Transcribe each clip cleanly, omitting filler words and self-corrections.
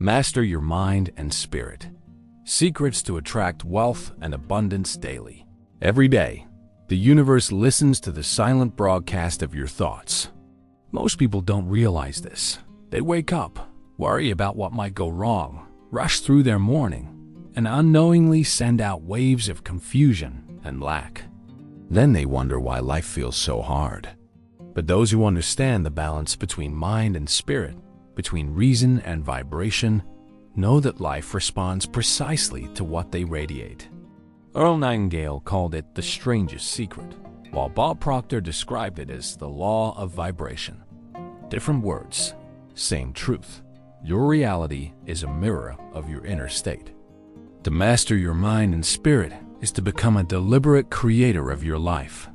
Master your mind and spirit. Secrets to attract wealth and abundance daily. Every day, the universe listens to the silent broadcast of your thoughts. Most people don't realize this. They wake up, worry about what might go wrong, rush through their morning, and unknowingly send out waves of confusion and lack. Then they wonder why life feels so hard. But those who understand the balance between mind and spirit, between reason and vibration, know that life responds precisely to what they radiate. Earl Nightingale called it the strangest secret, while Bob Proctor described it as the law of vibration. Different words, same truth. Your reality is a mirror of your inner state. To master your mind and spirit is to become a deliberate creator of your life.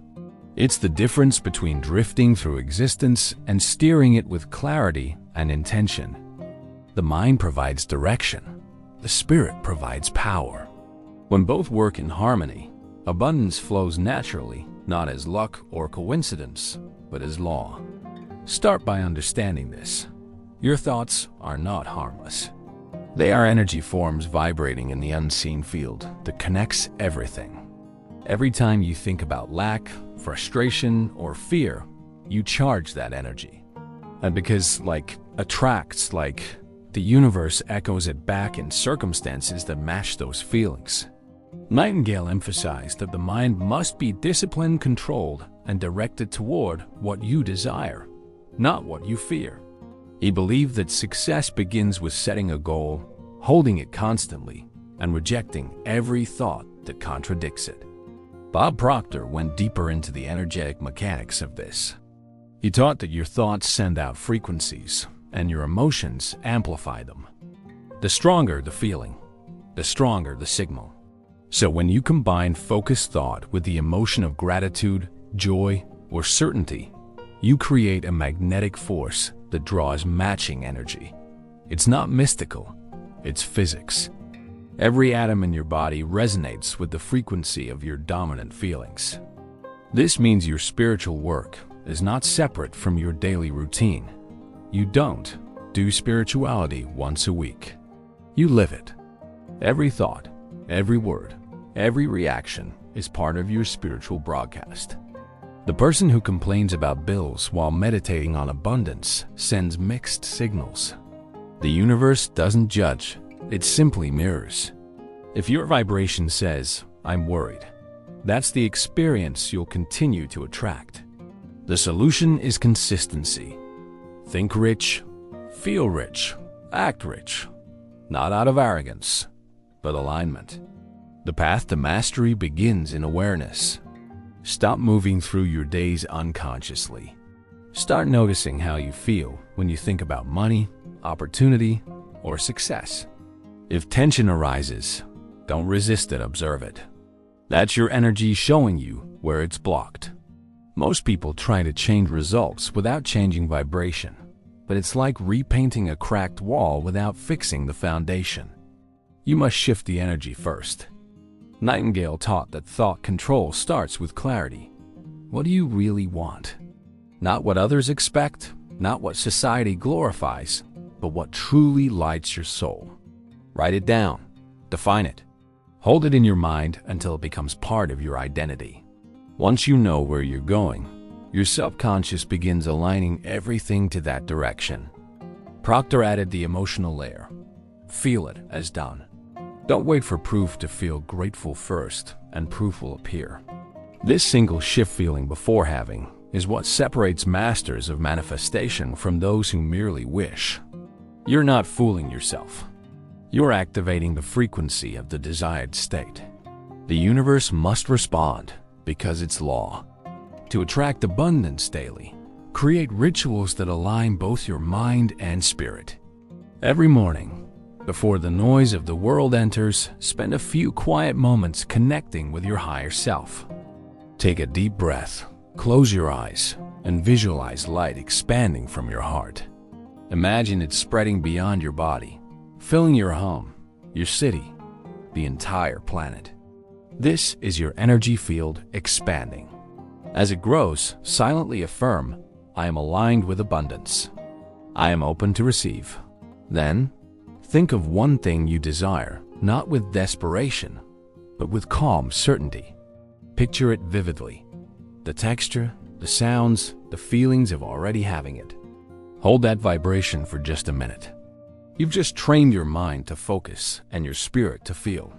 It's the difference between drifting through existence and steering it with clarity and intention. The mind provides direction. The spirit provides power. When both work in harmony, abundance flows naturally, not as luck or coincidence, but as law. Start by understanding this. Your thoughts are not harmless. They are energy forms vibrating in the unseen field that connects everything. Every time you think about lack, frustration, or fear, you charge that energy. And because attracts, the universe echoes it back in circumstances that match those feelings. Nightingale emphasized that the mind must be disciplined, controlled, and directed toward what you desire, not what you fear. He believed that success begins with setting a goal, holding it constantly, and rejecting every thought that contradicts it. Bob Proctor went deeper into the energetic mechanics of this. He taught that your thoughts send out frequencies, and your emotions amplify them. The stronger the feeling, the stronger the signal. So when you combine focused thought with the emotion of gratitude, joy, or certainty, you create a magnetic force that draws matching energy. It's not mystical, it's physics. Every atom in your body resonates with the frequency of your dominant feelings. This means your spiritual work is not separate from your daily routine. You don't do spirituality once a week. You live it. Every thought, every word, every reaction is part of your spiritual broadcast. The person who complains about bills while meditating on abundance sends mixed signals. The universe doesn't judge, it simply mirrors. If your vibration says, "I'm worried," that's the experience you'll continue to attract. The solution is consistency. Think rich, feel rich, act rich, not out of arrogance, but alignment. The path to mastery begins in awareness. Stop moving through your days unconsciously. Start noticing how you feel when you think about money, opportunity, or success. If tension arises, don't resist it, observe it. That's your energy showing you where it's blocked. Most people try to change results without changing vibration, but it's like repainting a cracked wall without fixing the foundation. You must shift the energy first. Nightingale taught that thought control starts with clarity. What do you really want? Not what others expect, not what society glorifies, but what truly lights your soul. Write it down, define it, hold it in your mind until it becomes part of your identity. Once you know where you're going, your subconscious begins aligning everything to that direction. Proctor added the emotional layer. Feel it as done. Don't wait for proof to feel grateful first, and proof will appear. This single shift feeling before having is what separates masters of manifestation from those who merely wish. You're not fooling yourself. You're activating the frequency of the desired state. The universe must respond because it's law. To attract abundance daily, create rituals that align both your mind and spirit. Every morning, before the noise of the world enters, spend a few quiet moments connecting with your higher self. Take a deep breath, close your eyes, and visualize light expanding from your heart. Imagine it spreading beyond your body, filling your home, your city, the entire planet. This is your energy field expanding. As it grows, silently affirm, "I am aligned with abundance. I am open to receive." Then, Think of one thing you desire, not with desperation, but with calm certainty. Picture it vividly. The texture, the sounds, the feelings of already having it. Hold that vibration for just a minute. You've just trained your mind to focus and your spirit to feel.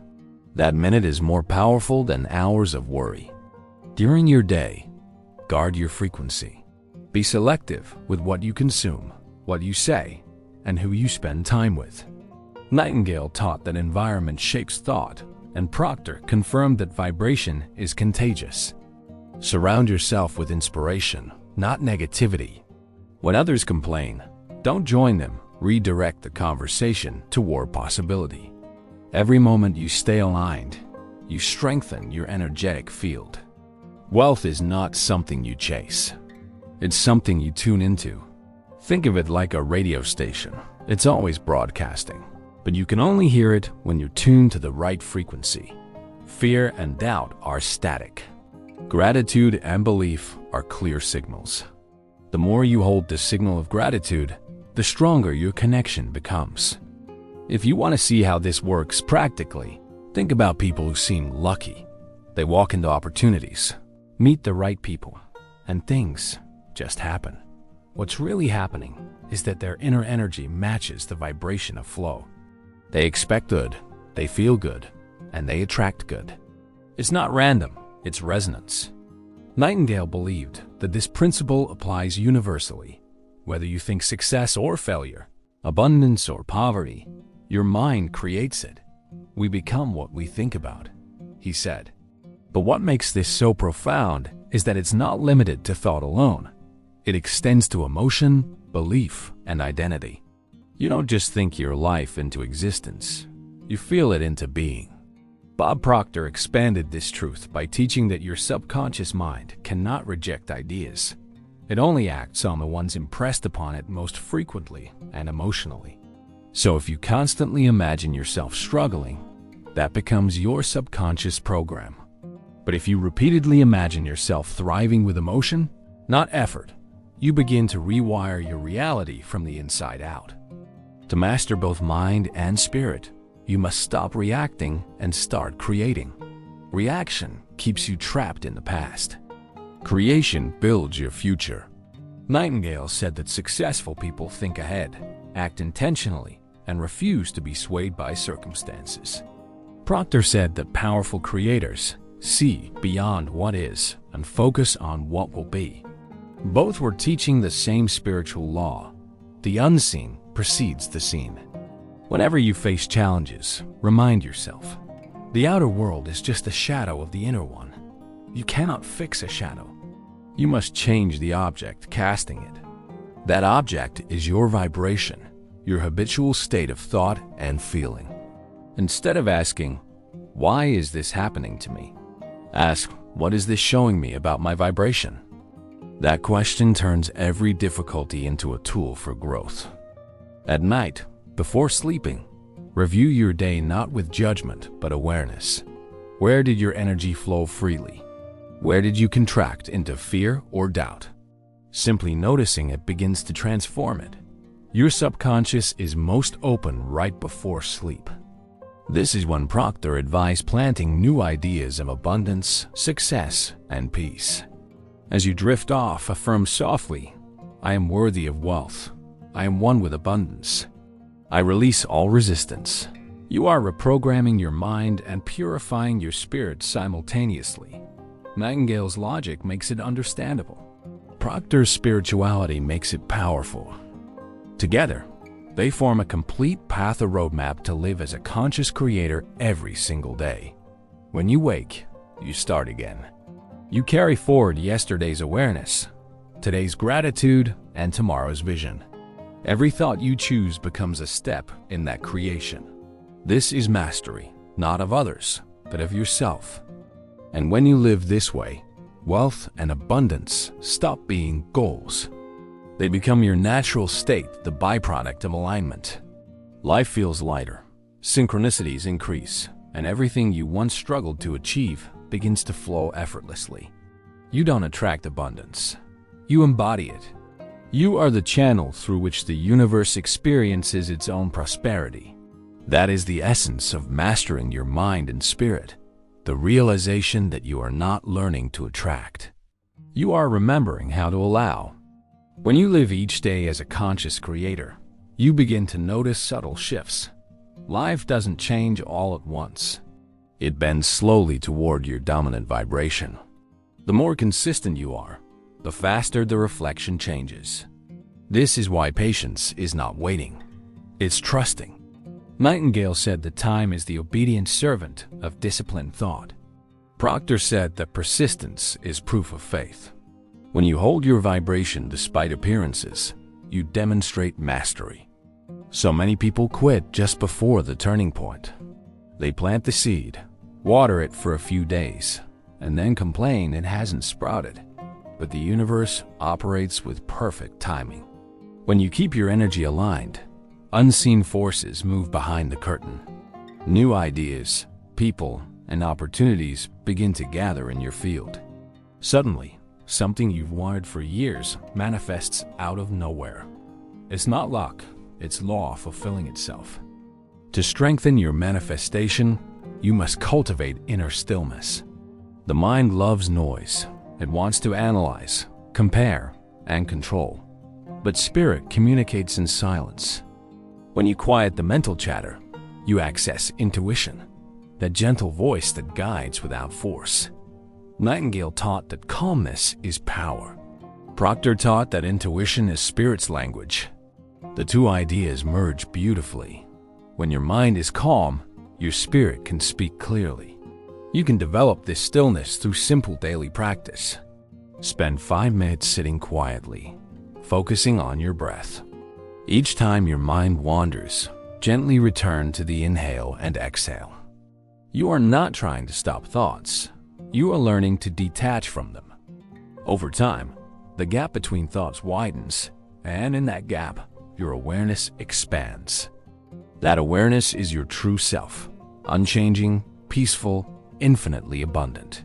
That minute is more powerful than hours of worry. During your day, guard your frequency. Be selective with what you consume, what you say, and who you spend time with. Nightingale taught that environment shapes thought, and Proctor confirmed that vibration is contagious. Surround yourself with inspiration, not negativity. When others complain, don't join them. Redirect the conversation toward possibility. Every moment you stay aligned, you strengthen your energetic field. Wealth is not something you chase. It's something you tune into. Think of it like a radio station. It's always broadcasting, but you can only hear it when you're tuned to the right frequency. Fear and doubt are static. Gratitude and belief are clear signals. The more you hold the signal of gratitude, the stronger your connection becomes. If you want to see how this works practically, think about people who seem lucky. They walk into opportunities, meet the right people, and things just happen. What's really happening is that their inner energy matches the vibration of flow. They expect good, they feel good, and they attract good. It's not random, it's resonance. Nightingale believed that this principle applies universally. Whether you think success or failure, abundance or poverty, your mind creates it. We become what we think about, he said. But what makes this so profound is that it's not limited to thought alone. It extends to emotion, belief, and identity. You don't just think your life into existence, you feel it into being. Bob Proctor expanded this truth by teaching that your subconscious mind cannot reject ideas. It only acts on the ones impressed upon it most frequently and emotionally. So if you constantly imagine yourself struggling, that becomes your subconscious program. But if you repeatedly imagine yourself thriving with emotion, not effort, you begin to rewire your reality from the inside out. To master both mind and spirit, you must stop reacting and start creating. Reaction keeps you trapped in the past. Creation builds your future. Nightingale said that successful people think ahead, act intentionally, and refuse to be swayed by circumstances. Proctor said that powerful creators see beyond what is and focus on what will be. Both were teaching the same spiritual law. The unseen precedes the seen. Whenever you face challenges, remind yourself, the outer world is just a shadow of the inner one. You cannot fix a shadow. You must change the object casting it. That object is your vibration, your habitual state of thought and feeling. Instead of asking, why is this happening to me? Ask, what is this showing me about my vibration? That question turns every difficulty into a tool for growth. At night, before sleeping, review your day not with judgment but awareness. Where did your energy flow freely? Where did you contract into fear or doubt? Simply noticing it begins to transform it. Your subconscious is most open right before sleep. This is when Proctor advised planting new ideas of abundance, success, and peace. As you drift off, affirm softly, I am worthy of wealth. I am one with abundance. I release all resistance. You are reprogramming your mind and purifying your spirit simultaneously. Nightingale's logic makes it understandable. Proctor's spirituality makes it powerful. Together, they form a complete path or roadmap to live as a conscious creator every single day. When you wake, you start again. You carry forward yesterday's awareness, today's gratitude, and tomorrow's vision. Every thought you choose becomes a step in that creation. This is mastery, not of others, but of yourself. And when you live this way, wealth and abundance stop being goals. They become your natural state, the byproduct of alignment. Life feels lighter, synchronicities increase, and everything you once struggled to achieve begins to flow effortlessly. You don't attract abundance. You embody it. You are the channel through which the universe experiences its own prosperity. That is the essence of mastering your mind and spirit, the realization that you are not learning to attract. You are remembering how to allow. When you live each day as a conscious creator, you begin to notice subtle shifts. Life doesn't change all at once. It bends slowly toward your dominant vibration. The more consistent you are, the faster the reflection changes. This is why patience is not waiting. It's trusting. Nightingale said that time is the obedient servant of disciplined thought. Proctor said that persistence is proof of faith. When you hold your vibration despite appearances, you demonstrate mastery. So many people quit just before the turning point. They plant the seed, water it for a few days, and then complain it hasn't sprouted. But the universe operates with perfect timing. When you keep your energy aligned, unseen forces move behind the curtain. New ideas, people, and opportunities begin to gather in your field. Suddenly, something you've wanted for years manifests out of nowhere. It's not luck, it's law fulfilling itself. To strengthen your manifestation, you must cultivate inner stillness. The mind loves noise. It wants to analyze, compare, and control. But spirit communicates in silence. When you quiet the mental chatter, you access intuition, that gentle voice that guides without force. Nightingale taught that calmness is power. Proctor taught that intuition is spirit's language. The two ideas merge beautifully. When your mind is calm, your spirit can speak clearly. You can develop this stillness through simple daily practice. Spend 5 minutes sitting quietly, focusing on your breath. Each time your mind wanders, gently return to the inhale and exhale. You are not trying to stop thoughts. You are learning to detach from them. Over time, the gap between thoughts widens, and in that gap, your awareness expands. That awareness is your true self, unchanging, peaceful, infinitely abundant.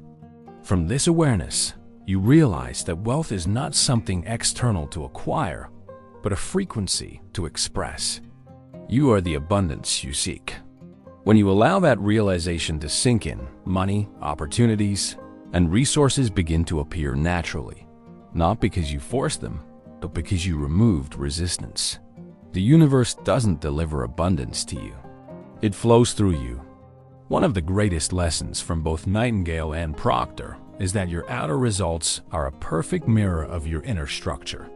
From this awareness, you realize that wealth is not something external to acquire, but a frequency to express. You are the abundance you seek. When you allow that realization to sink in, money, opportunities, and resources begin to appear naturally, not because you forced them, but because you removed resistance. The universe doesn't deliver abundance to you. It flows through you. One of the greatest lessons from both Nightingale and Proctor is that your outer results are a perfect mirror of your inner structure.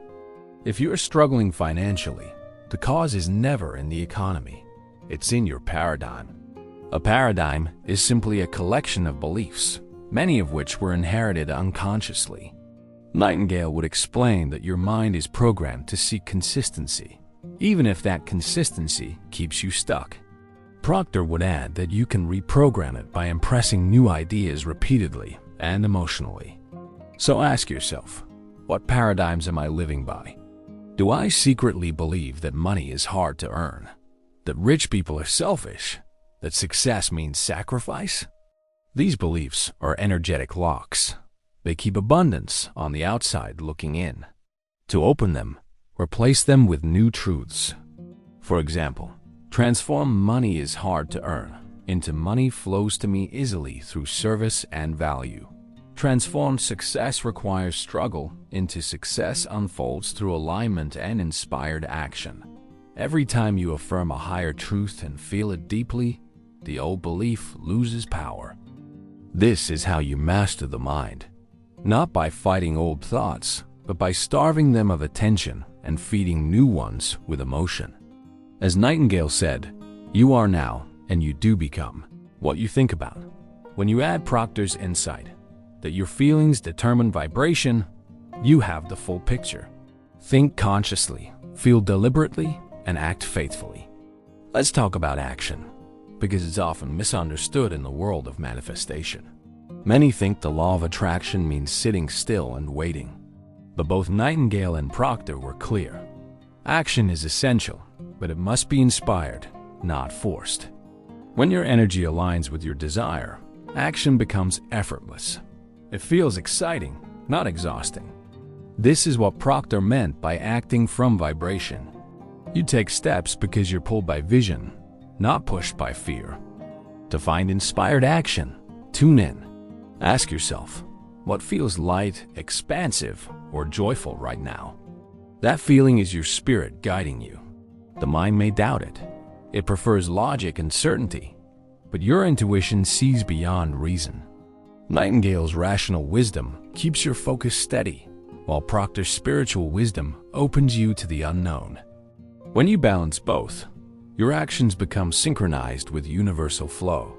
If you're struggling financially, the cause is never in the economy. It's in your paradigm. A paradigm is simply a collection of beliefs, many of which were inherited unconsciously. Nightingale would explain that your mind is programmed to seek consistency, even if that consistency keeps you stuck. Proctor would add that you can reprogram it by impressing new ideas repeatedly and emotionally. So ask yourself, what paradigms am I living by? Do I secretly believe that money is hard to earn? That rich people are selfish? That success means sacrifice? These beliefs are energetic locks. They keep abundance on the outside looking in. To open them, replace them with new truths. For example, transform money is hard to earn into money flows to me easily through service and value. Transform success requires struggle into success unfolds through alignment and inspired action. Every time you affirm a higher truth and feel it deeply, the old belief loses power. This is how you master the mind. Not by fighting old thoughts, but by starving them of attention and feeding new ones with emotion. As Nightingale said, you are now, and you do become, what you think about. When you add Proctor's insight, that your feelings determine vibration, you have the full picture. Think consciously, feel deliberately, and act faithfully. Let's talk about action, because it's often misunderstood in the world of manifestation. Many think the law of attraction means sitting still and waiting. But both Nightingale and Proctor were clear. Action is essential, but it must be inspired, not forced. When your energy aligns with your desire, action becomes effortless. It feels exciting, not exhausting. This is what Proctor meant by acting from vibration. You take steps because you're pulled by vision, not pushed by fear. To find inspired action, tune in. Ask yourself, what feels light, expansive, or joyful right now? That feeling is your spirit guiding you. The mind may doubt it. It prefers logic and certainty, but your intuition sees beyond reason. Nightingale's rational wisdom keeps your focus steady, while Proctor's spiritual wisdom opens you to the unknown. When you balance both, your actions become synchronized with universal flow.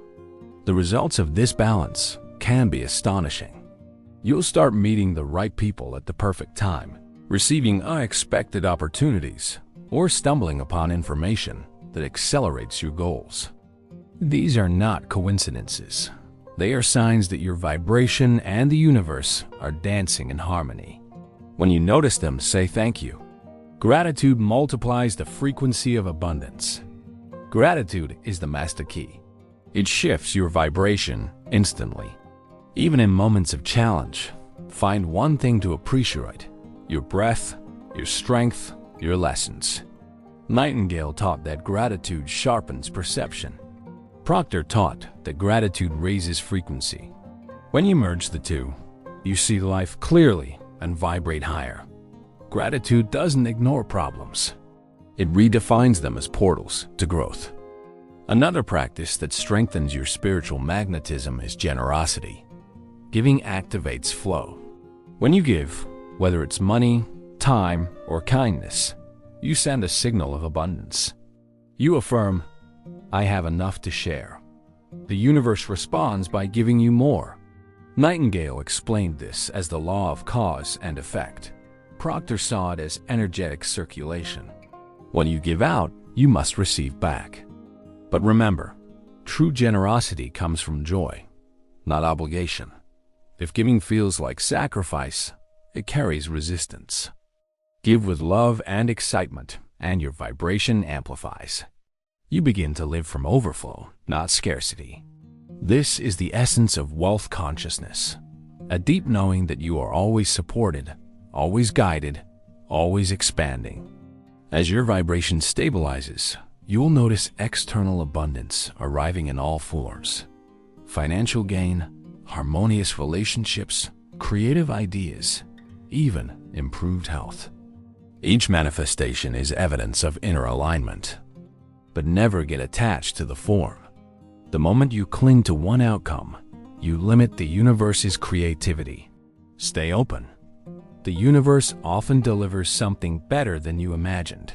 The results of this balance can be astonishing. You'll start meeting the right people at the perfect time, receiving unexpected opportunities, or stumbling upon information that accelerates your goals. These are not coincidences. They are signs that your vibration and the universe are dancing in harmony. When you notice them, say thank you. Gratitude multiplies the frequency of abundance. Gratitude is the master key. It shifts your vibration instantly. Even in moments of challenge, find one thing to appreciate: your breath, your strength, your lessons. Nightingale taught that gratitude sharpens perception. Proctor taught that gratitude raises frequency. When you merge the two, you see life clearly and vibrate higher. Gratitude doesn't ignore problems. It redefines them as portals to growth. Another practice that strengthens your spiritual magnetism is generosity. Giving activates flow. When you give, whether it's money, time, or kindness, you send a signal of abundance. You affirm, I have enough to share. The universe responds by giving you more. Nightingale explained this as the law of cause and effect. Proctor saw it as energetic circulation. When you give out, you must receive back. But remember, true generosity comes from joy, not obligation. If giving feels like sacrifice, it carries resistance. Give with love and excitement, and your vibration amplifies. You begin to live from overflow, not scarcity. This is the essence of wealth consciousness, a deep knowing that you are always supported, always guided, always expanding. As your vibration stabilizes, you will notice external abundance arriving in all forms: financial gain, harmonious relationships, creative ideas, even improved health. Each manifestation is evidence of inner alignment. But never get attached to the form. The moment you cling to one outcome, you limit the universe's creativity. Stay open. The universe often delivers something better than you imagined.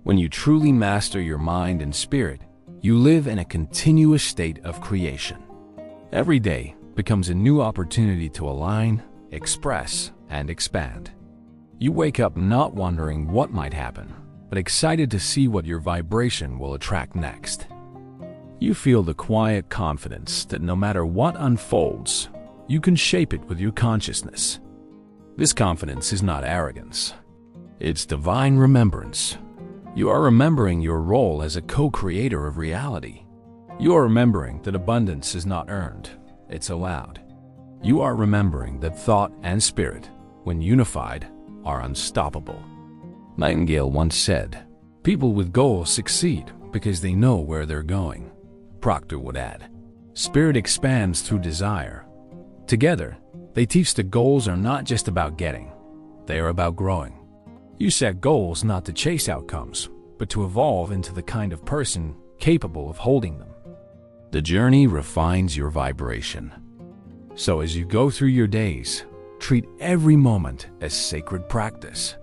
When you truly master your mind and spirit, you live in a continuous state of creation. Every day becomes a new opportunity to align, express, and expand. You wake up not wondering what might happen, but excited to see what your vibration will attract next. You feel the quiet confidence that no matter what unfolds, you can shape it with your consciousness. This confidence is not arrogance. It's divine remembrance. You are remembering your role as a co-creator of reality. You are remembering that abundance is not earned, it's allowed. You are remembering that thought and spirit, when unified, are unstoppable. Nightingale once said, "People with goals succeed because they know where they're going." Proctor would add, "Spirit expands through desire." Together, they teach that goals are not just about getting, they are about growing. You set goals not to chase outcomes, but to evolve into the kind of person capable of holding them. The journey refines your vibration. So as you go through your days, treat every moment as sacred practice.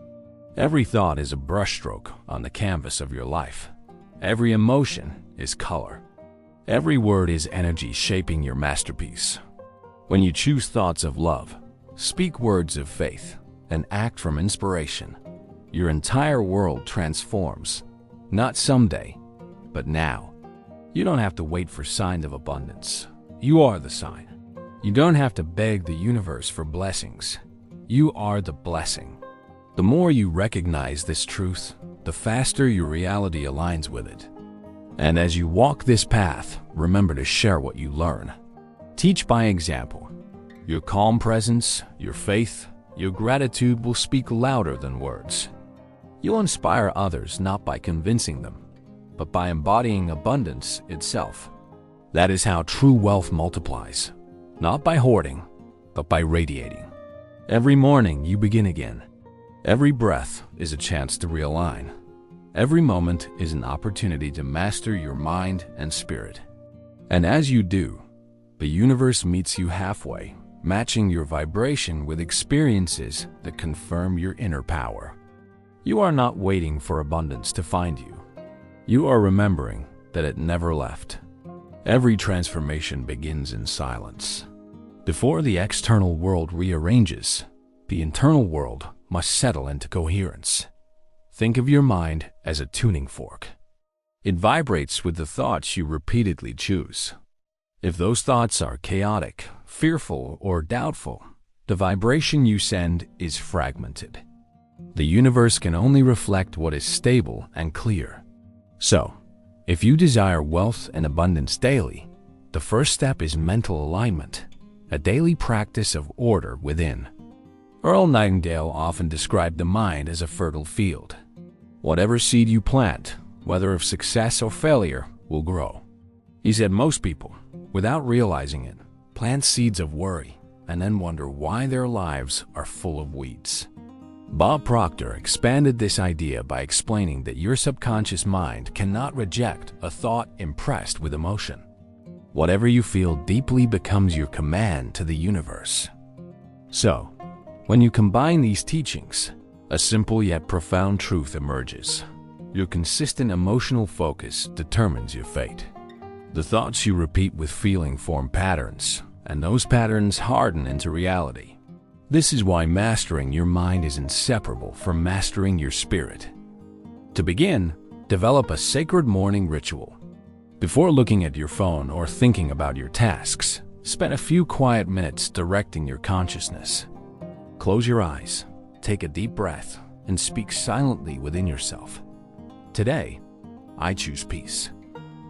Every thought is a brushstroke on the canvas of your life. Every emotion is color. Every word is energy shaping your masterpiece. When you choose thoughts of love, speak words of faith, and act from inspiration, your entire world transforms. Not someday, but now. You don't have to wait for signs of abundance. You are the sign. You don't have to beg the universe for blessings. You are the blessing. The more you recognize this truth, the faster your reality aligns with it. And as you walk this path, remember to share what you learn. Teach by example. Your calm presence, your faith, your gratitude will speak louder than words. You'll inspire others not by convincing them, but by embodying abundance itself. That is how true wealth multiplies, not by hoarding, but by radiating. Every morning you begin again. Every breath is a chance to realign. Every moment is an opportunity to master your mind and spirit. And as you do, the universe meets you halfway, matching your vibration with experiences that confirm your inner power. You are not waiting for abundance to find you. You are remembering that it never left. Every transformation begins in silence. Before the external world rearranges, the internal world must settle into coherence. Think of your mind as a tuning fork. It vibrates with the thoughts you repeatedly choose. If those thoughts are chaotic, fearful, or doubtful, the vibration you send is fragmented. The universe can only reflect what is stable and clear. So, if you desire wealth and abundance daily, the first step is mental alignment, a daily practice of order within. Earl Nightingale often described the mind as a fertile field. Whatever seed you plant, whether of success or failure, will grow. He said most people, without realizing it, plant seeds of worry and then wonder why their lives are full of weeds. Bob Proctor expanded this idea by explaining that your subconscious mind cannot reject a thought impressed with emotion. Whatever you feel deeply becomes your command to the universe. So, when you combine these teachings, a simple yet profound truth emerges. Your consistent emotional focus determines your fate. The thoughts you repeat with feeling form patterns, and those patterns harden into reality. This is why mastering your mind is inseparable from mastering your spirit. To begin, develop a sacred morning ritual. Before looking at your phone or thinking about your tasks, spend a few quiet minutes directing your consciousness. Close your eyes, take a deep breath, and speak silently within yourself. Today, I choose peace.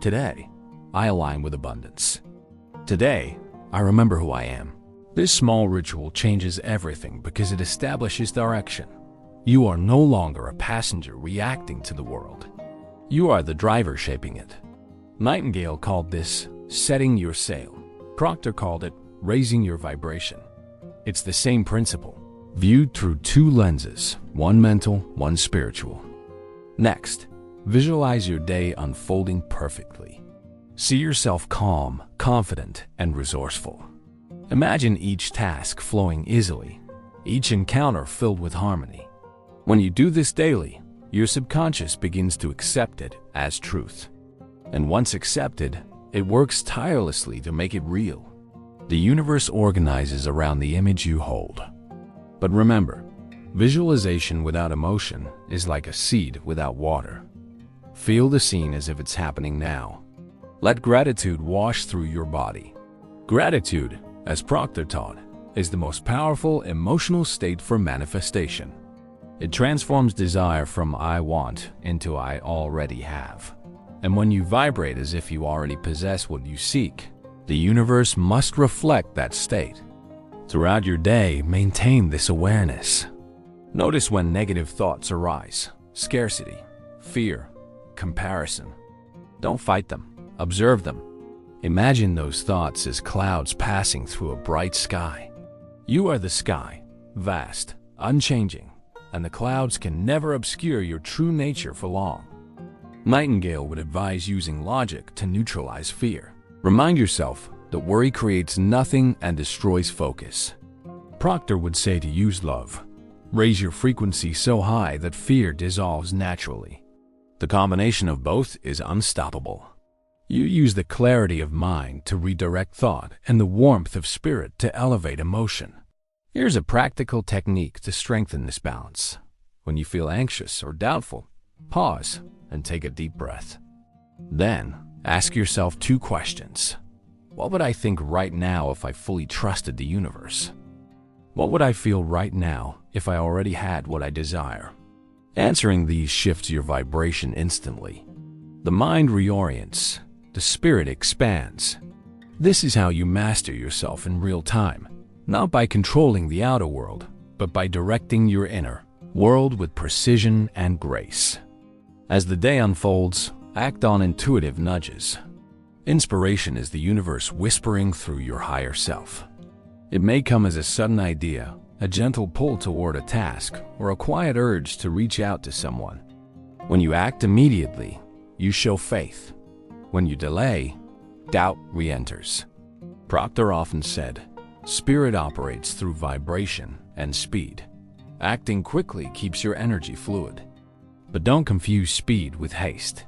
Today, I align with abundance. Today, I remember who I am. This small ritual changes everything because it establishes direction. You are no longer a passenger reacting to the world. You are the driver shaping it. Nightingale called this setting your sail. Proctor called it raising your vibration. It's the same principle, viewed through two lenses, one mental, one spiritual. Next, visualize your day unfolding perfectly. See yourself calm, confident, and resourceful. Imagine each task flowing easily, each encounter filled with harmony. When you do this daily, your subconscious begins to accept it as truth. And once accepted, it works tirelessly to make it real. The universe organizes around the image you hold. But remember, visualization without emotion is like a seed without water. Feel the scene as if it's happening now. Let gratitude wash through your body. Gratitude, as Proctor taught, is the most powerful emotional state for manifestation. It transforms desire from I want into I already have. And when you vibrate as if you already possess what you seek, the universe must reflect that state. Throughout your day, maintain this awareness. Notice when negative thoughts arise: scarcity, fear, comparison. Don't fight them, observe them. Imagine those thoughts as clouds passing through a bright sky. You are the sky, vast, unchanging, and the clouds can never obscure your true nature for long. Nightingale would advise using logic to neutralize fear. Remind yourself that worry creates nothing and destroys focus. Proctor would say to use love. Raise your frequency so high that fear dissolves naturally. The combination of both is unstoppable. You use the clarity of mind to redirect thought and the warmth of spirit to elevate emotion. Here's a practical technique to strengthen this balance. When you feel anxious or doubtful, pause and take a deep breath. Then, ask yourself two questions. What would I think right now if I fully trusted the universe? What would I feel right now if I already had what I desire? Answering these shifts your vibration instantly. The mind reorients, the spirit expands. This is how you master yourself in real time, not by controlling the outer world, but by directing your inner world with precision and grace. As the day unfolds, Act on intuitive nudges. Inspiration is the universe whispering through your higher self. It may come as a sudden idea, a gentle pull toward a task, or a quiet urge to reach out to someone. When you act immediately, you show faith. When you delay, doubt re-enters. Proctor often said, "Spirit operates through vibration and speed." Acting quickly keeps your energy fluid. But don't confuse speed with haste.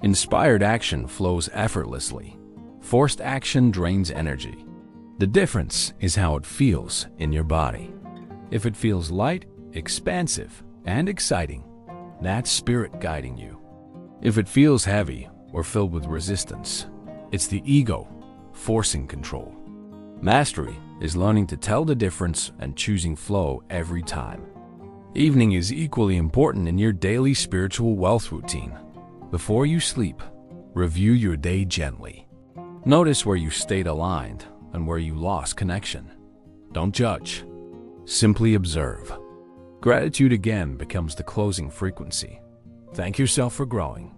Inspired action flows effortlessly. Forced action drains energy. The difference is how it feels in your body. If it feels light, expansive, and exciting, that's spirit guiding you. If it feels heavy or filled with resistance, it's the ego forcing control. Mastery is learning to tell the difference and choosing flow every time. Evening is equally important in your daily spiritual wealth routine. Before you sleep, review your day gently. Notice where you stayed aligned and where you lost connection. Don't judge. Simply observe. Gratitude again becomes the closing frequency. Thank yourself for growing.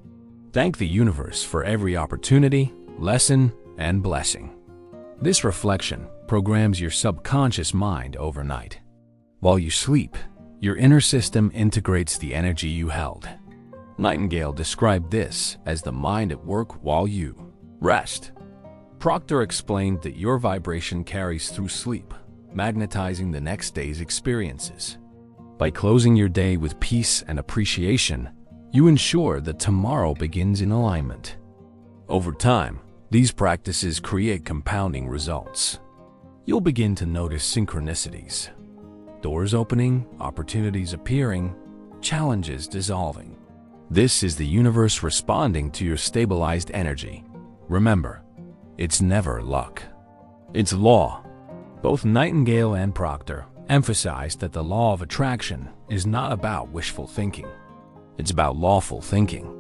Thank the universe for every opportunity, lesson, and blessing. This reflection programs your subconscious mind overnight. While you sleep, your inner system integrates the energy you held. Nightingale described this as the mind at work while you rest. Proctor explained that your vibration carries through sleep, magnetizing the next day's experiences. By closing your day with peace and appreciation, you ensure that tomorrow begins in alignment. Over time, these practices create compounding results. You'll begin to notice synchronicities. Doors opening, opportunities appearing, challenges dissolving. This is the universe responding to your stabilized energy. Remember, it's never luck. It's law. Both Nightingale and Proctor emphasized that the law of attraction is not about wishful thinking. It's about lawful thinking.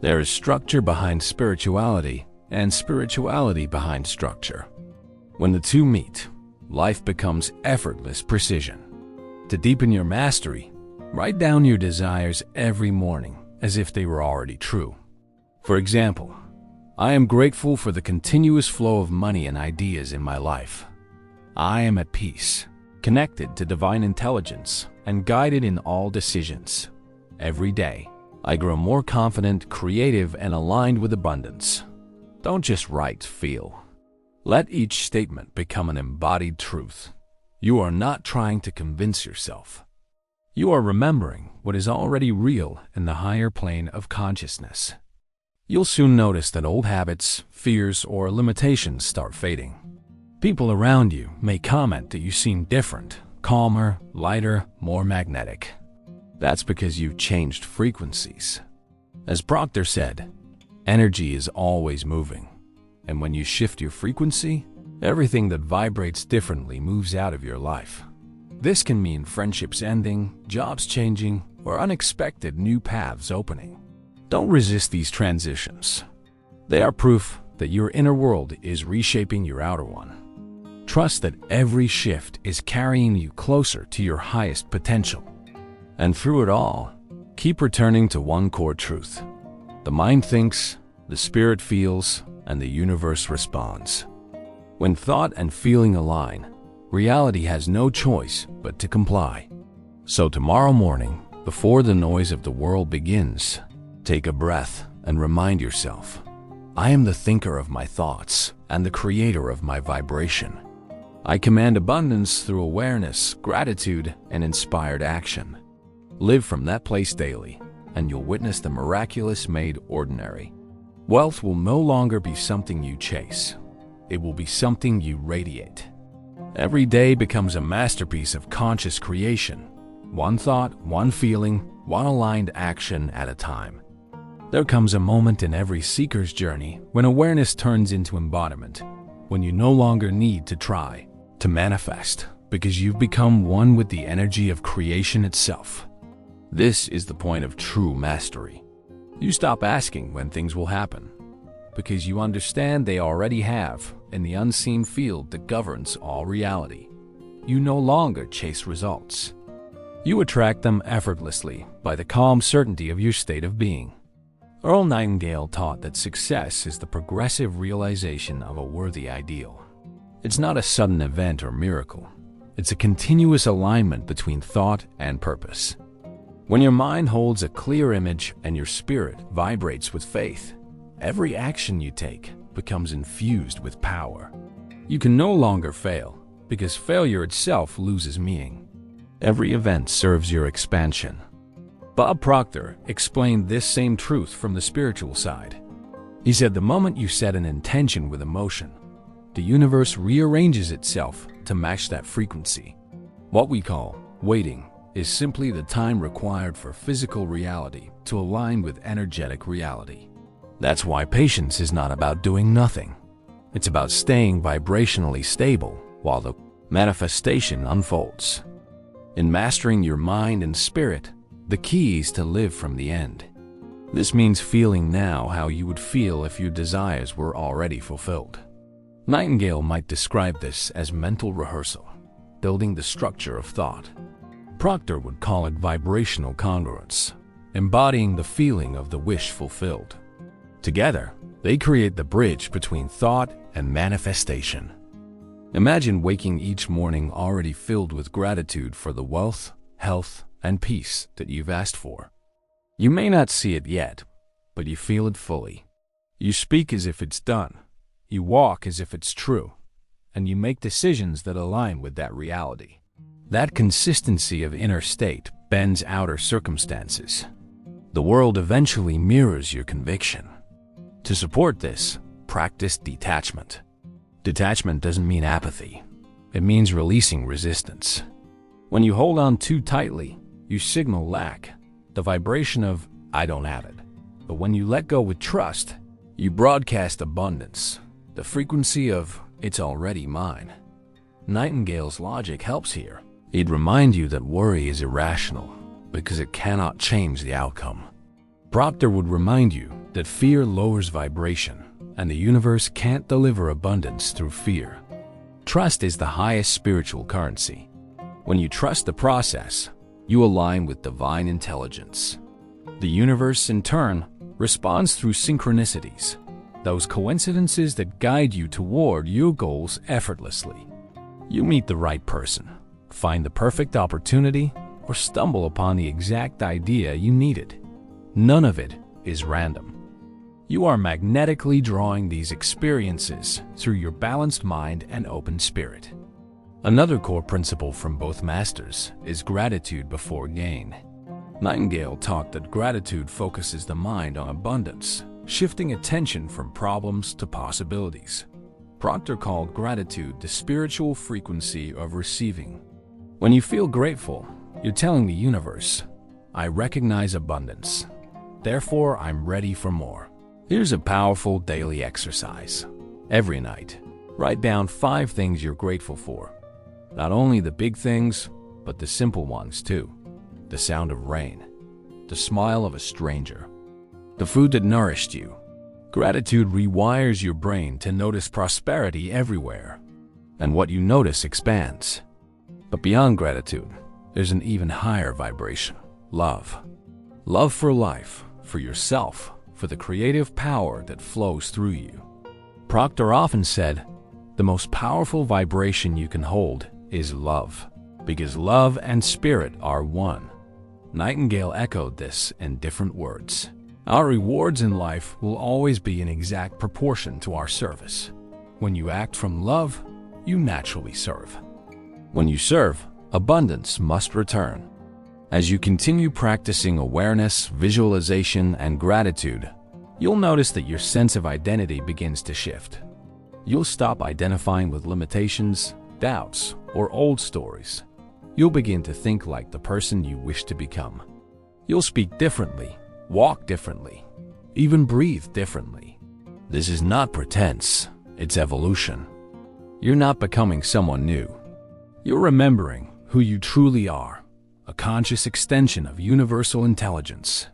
There is structure behind spirituality and spirituality behind structure. When the two meet, life becomes effortless precision. To deepen your mastery, write down your desires every morning as if they were already true. For example, I am grateful for the continuous flow of money and ideas in my life. I am at peace, connected to divine intelligence, and guided in all decisions. Every day, I grow more confident, creative, and aligned with abundance. Don't just write, feel. Let each statement become an embodied truth. You are not trying to convince yourself. You are remembering what is already real in the higher plane of consciousness. You'll soon notice that old habits, fears, or limitations start fading. People around you may comment that you seem different, calmer, lighter, more magnetic. That's because you've changed frequencies. As Proctor said, energy is always moving. And when you shift your frequency, everything that vibrates differently moves out of your life. This can mean friendships ending, jobs changing, or unexpected new paths opening. Don't resist these transitions. They are proof that your inner world is reshaping your outer one. Trust that every shift is carrying you closer to your highest potential. And through it all, keep returning to one core truth. The mind thinks, the spirit feels, and the universe responds. When thought and feeling align, reality has no choice but to comply. So tomorrow morning, before the noise of the world begins, take a breath and remind yourself, I am the thinker of my thoughts and the creator of my vibration. I command abundance through awareness, gratitude, and inspired action. Live from that place daily, and you'll witness the miraculous made ordinary. Wealth will no longer be something you chase. It will be something you radiate. Every day becomes a masterpiece of conscious creation. One thought, one feeling, one aligned action at a time. There comes a moment in every seeker's journey when awareness turns into embodiment, when you no longer need to try to manifest because you've become one with the energy of creation itself. This is the point of true mastery. You stop asking when things will happen because you understand they already have in the unseen field that governs all reality. You no longer chase results. You attract them effortlessly by the calm certainty of your state of being. Earl Nightingale taught that success is the progressive realization of a worthy ideal. It's not a sudden event or miracle. It's a continuous alignment between thought and purpose. When your mind holds a clear image and your spirit vibrates with faith, every action you take becomes infused with power. You can no longer fail, because failure itself loses meaning. Every event serves your expansion. Bob Proctor explained this same truth from the spiritual side. He said the moment you set an intention with emotion, the universe rearranges itself to match that frequency. What we call waiting is simply the time required for physical reality to align with energetic reality. That's why patience is not about doing nothing. It's about staying vibrationally stable while the manifestation unfolds. In mastering your mind and spirit, the key is to live from the end. This means feeling now how you would feel if your desires were already fulfilled. Nightingale might describe this as mental rehearsal, building the structure of thought. Proctor would call it vibrational congruence, embodying the feeling of the wish fulfilled. Together, they create the bridge between thought and manifestation. Imagine waking each morning already filled with gratitude for the wealth, health, and peace that you've asked for. You may not see it yet, but you feel it fully. You speak as if it's done. You walk as if it's true. And you make decisions that align with that reality. That consistency of inner state bends outer circumstances. The world eventually mirrors your conviction. To support this, practice detachment. Detachment doesn't mean apathy. It means releasing resistance. When you hold on too tightly, you signal lack, the vibration of "I don't have it." But when you let go with trust, you broadcast abundance, the frequency of "it's already mine." Nightingale's logic helps here. He'd remind you that worry is irrational because it cannot change the outcome. Proctor would remind you that fear lowers vibration and the universe can't deliver abundance through fear. Trust is the highest spiritual currency. When you trust the process, you align with divine intelligence. The universe, in turn, responds through synchronicities, those coincidences that guide you toward your goals effortlessly. You meet the right person, find the perfect opportunity, or stumble upon the exact idea you needed. None of it is random. You are magnetically drawing these experiences through your balanced mind and open spirit. Another core principle from both masters is gratitude before gain. Nightingale taught that gratitude focuses the mind on abundance, shifting attention from problems to possibilities. Proctor called gratitude the spiritual frequency of receiving. When you feel grateful, you're telling the universe, "I recognize abundance. Therefore, I'm ready for more." Here's a powerful daily exercise. Every night, write down 5 things you're grateful for. Not only the big things, but the simple ones too. The sound of rain, the smile of a stranger, the food that nourished you. Gratitude rewires your brain to notice prosperity everywhere, and what you notice expands. But beyond gratitude, there's an even higher vibration: love. Love for life, for yourself, for the creative power that flows through you. Proctor often said, "The most powerful vibration you can hold is love, because love and spirit are one." Nightingale echoed this in different words. Our rewards in life will always be in exact proportion to our service. When you act from love, you naturally serve. When you serve, abundance must return. As you continue practicing awareness, visualization, and gratitude, you'll notice that your sense of identity begins to shift. You'll stop identifying with limitations, doubts, or old stories. You'll begin to think like the person you wish to become. You'll speak differently, walk differently, even breathe differently. This is not pretense, it's evolution. You're not becoming someone new. You're remembering who you truly are, a conscious extension of universal intelligence.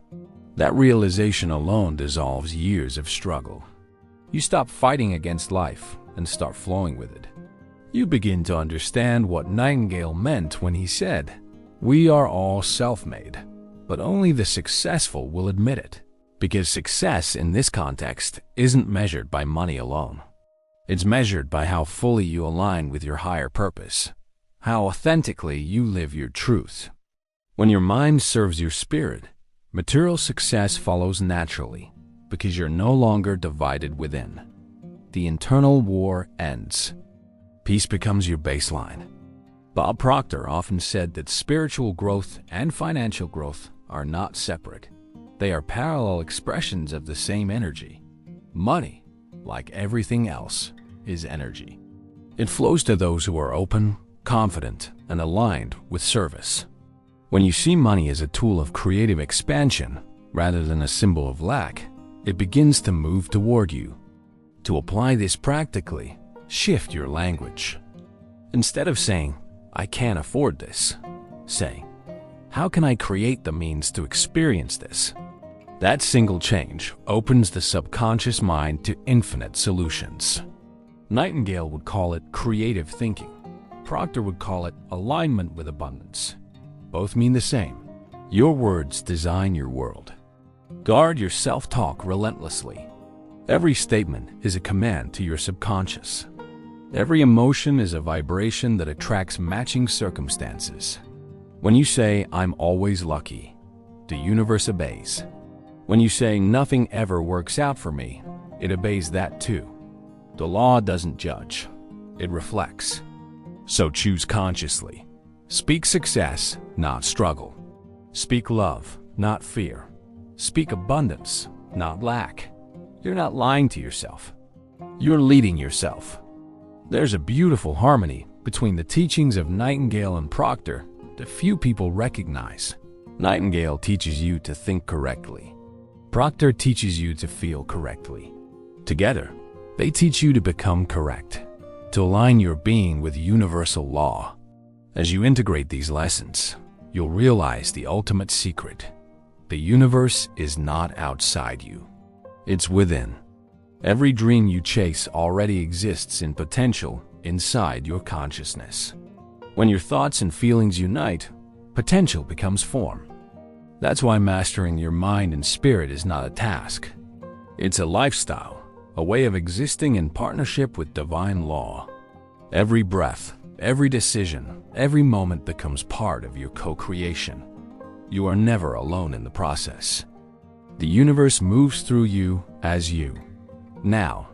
That realization alone dissolves years of struggle. You stop fighting against life and start flowing with it. You begin to understand what Nightingale meant when he said, "We are all self-made, but only the successful will admit it." Because success in this context isn't measured by money alone. It's measured by how fully you align with your higher purpose, how authentically you live your truth. When your mind serves your spirit, material success follows naturally because you're no longer divided within. The internal war ends. Peace becomes your baseline. Bob Proctor often said that spiritual growth and financial growth are not separate. They are parallel expressions of the same energy. Money, like everything else, is energy. It flows to those who are open, confident, and aligned with service. When you see money as a tool of creative expansion rather than a symbol of lack, it begins to move toward you. To apply this practically, shift your language. Instead of saying, "I can't afford this," say, "How can I create the means to experience this?" That single change opens the subconscious mind to infinite solutions. Nightingale would call it creative thinking. Proctor would call it alignment with abundance. Both mean the same. Your words design your world. Guard your self-talk relentlessly. Every statement is a command to your subconscious. Every emotion is a vibration that attracts matching circumstances. When you say, "I'm always lucky," the universe obeys. When you say, "Nothing ever works out for me," it obeys that too. The law doesn't judge, it reflects. So choose consciously. Speak success, not struggle. Speak love, not fear. Speak abundance, not lack. You're not lying to yourself. You're leading yourself. There's a beautiful harmony between the teachings of Nightingale and Proctor that few people recognize. Nightingale teaches you to think correctly. Proctor teaches you to feel correctly. Together, they teach you to become correct, to align your being with universal law. As you integrate these lessons, you'll realize the ultimate secret. The universe is not outside you. It's within. Every dream you chase already exists in potential inside your consciousness. When your thoughts and feelings unite, potential becomes form. That's why mastering your mind and spirit is not a task. It's a lifestyle, a way of existing in partnership with divine law. Every breath, every decision, every moment becomes part of your co-creation. You are never alone in the process. The universe moves through you as you. Now,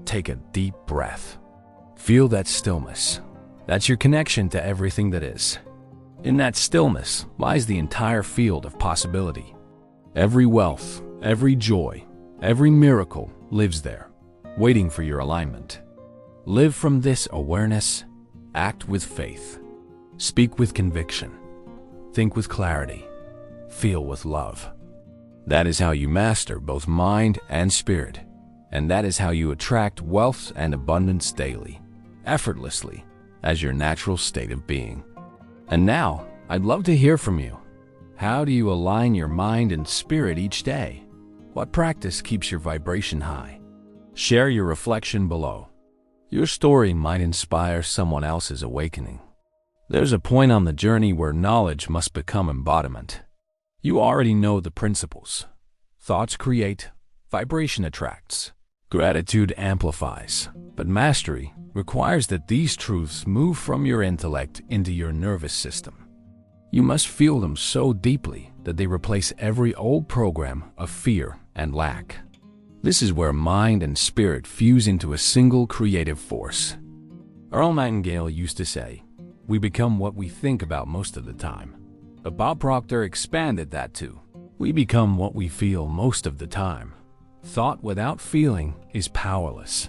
take a deep breath. Feel that stillness. That's your connection to everything that is. In that stillness lies the entire field of possibility. Every wealth, every joy, every miracle lives there, waiting for your alignment. Live from this awareness, act with faith, speak with conviction, think with clarity, feel with love. That is how you master both mind and spirit, and that is how you attract wealth and abundance daily, effortlessly, as your natural state of being. And now, I'd love to hear from you. How do you align your mind and spirit each day? What practice keeps your vibration high? Share your reflection below. Your story might inspire someone else's awakening. There's a point on the journey where knowledge must become embodiment. You already know the principles. Thoughts create, vibration attracts, gratitude amplifies, but mastery requires that these truths move from your intellect into your nervous system. You must feel them so deeply that they replace every old program of fear and lack. This is where mind and spirit fuse into a single creative force. Earl Nightingale used to say, "We become what we think about most of the time." But Bob Proctor expanded that to, "We become what we feel most of the time." Thought without feeling is powerless.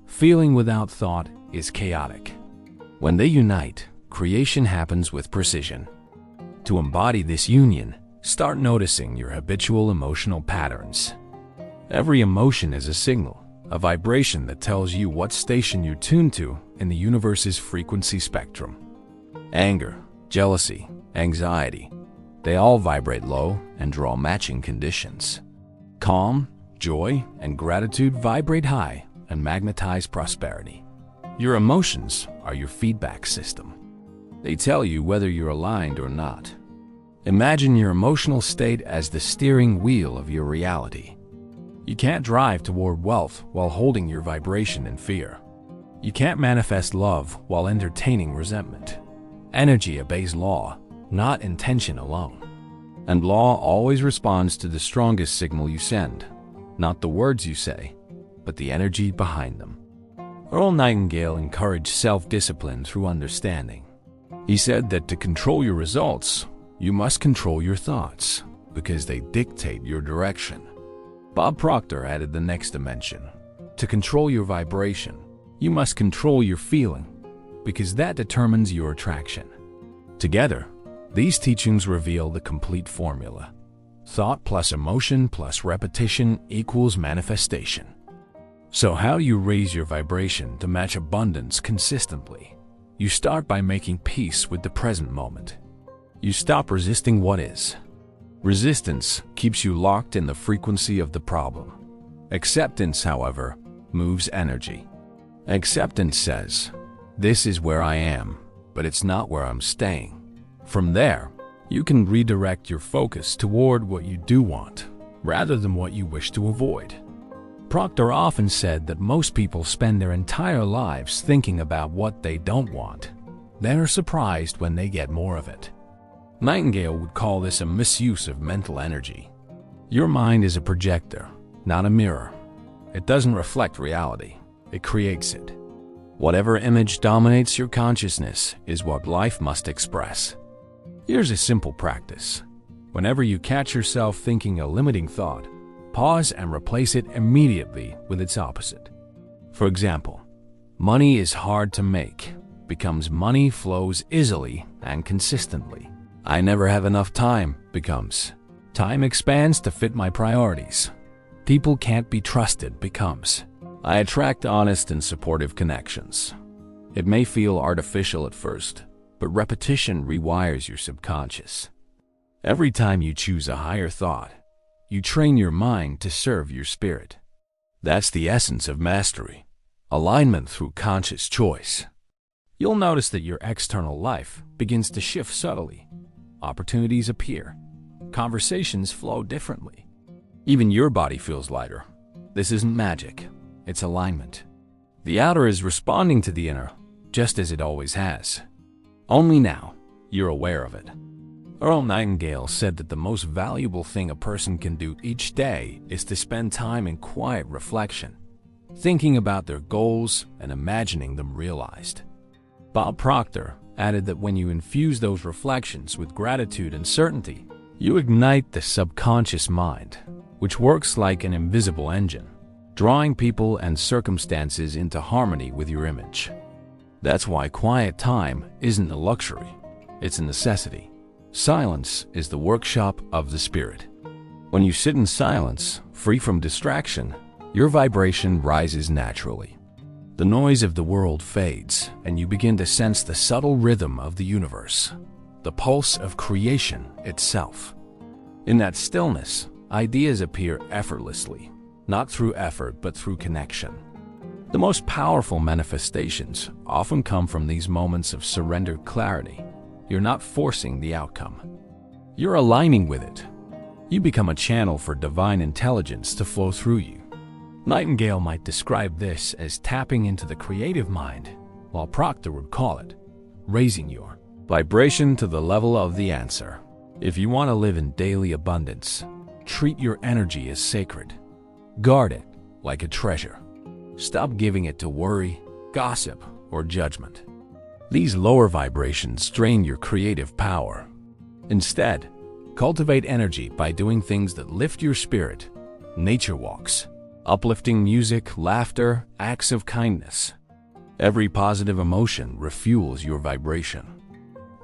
Feeling without thought is chaotic. When they unite, creation happens with precision. To embody this union, start noticing your habitual emotional patterns. Every emotion is a signal, a vibration that tells you what station you're tuned to in the universe's frequency spectrum. Anger, jealousy, anxiety, they all vibrate low and draw matching conditions. Calm, joy, and gratitude vibrate high and magnetize prosperity. Your emotions are your feedback system. They tell you whether you're aligned or not. Imagine your emotional state as the steering wheel of your reality. You can't drive toward wealth while holding your vibration in fear. You can't manifest love while entertaining resentment. Energy obeys law, not intention alone. And law always responds to the strongest signal you send, not the words you say, but the energy behind them. Earl Nightingale encouraged self-discipline through understanding. He said that to control your results, you must control your thoughts, because they dictate your direction. Bob Proctor added the next dimension. To control your vibration, you must control your feeling, because that determines your attraction. Together, these teachings reveal the complete formula. Thought plus emotion plus repetition equals manifestation. So how do you raise your vibration to match abundance consistently? You start by making peace with the present moment. You stop resisting what is. Resistance keeps you locked in the frequency of the problem. Acceptance, however, moves energy. Acceptance says, "This is where I am, but it's not where I'm staying." From there, you can redirect your focus toward what you do want, rather than what you wish to avoid. Proctor often said that most people spend their entire lives thinking about what they don't want, then are surprised when they get more of it. Nightingale would call this a misuse of mental energy. Your mind is a projector, not a mirror. It doesn't reflect reality, it creates it. Whatever image dominates your consciousness is what life must express. Here's a simple practice. Whenever you catch yourself thinking a limiting thought, pause and replace it immediately with its opposite. For example, money is hard to make becomes money flows easily and consistently. I never have enough time becomes time expands to fit my priorities. People can't be trusted becomes I attract honest and supportive connections. It may feel artificial at first, but repetition rewires your subconscious. Every time you choose a higher thought, you train your mind to serve your spirit. That's the essence of mastery, alignment through conscious choice. You'll notice that your external life begins to shift subtly. Opportunities appear. Conversations flow differently. Even your body feels lighter. This isn't magic, it's alignment. The outer is responding to the inner, just as it always has. Only now, you're aware of it. Earl Nightingale said that the most valuable thing a person can do each day is to spend time in quiet reflection, thinking about their goals and imagining them realized. Bob Proctor added that when you infuse those reflections with gratitude and certainty, you ignite the subconscious mind, which works like an invisible engine, drawing people and circumstances into harmony with your image. That's why quiet time isn't a luxury, it's a necessity. Silence is the workshop of the spirit. When you sit in silence, free from distraction, your vibration rises naturally. The noise of the world fades, and you begin to sense the subtle rhythm of the universe, the pulse of creation itself. In that stillness, ideas appear effortlessly, not through effort but through connection. The most powerful manifestations often come from these moments of surrendered clarity. You're not forcing the outcome. You're aligning with it. You become a channel for divine intelligence to flow through you. Nightingale might describe this as tapping into the creative mind, while Proctor would call it raising your vibration to the level of the answer. If you want to live in daily abundance, treat your energy as sacred. Guard it like a treasure. Stop giving it to worry, gossip, or judgment. These lower vibrations drain your creative power. Instead, cultivate energy by doing things that lift your spirit. Nature walks, uplifting music, laughter, acts of kindness. Every positive emotion refuels your vibration.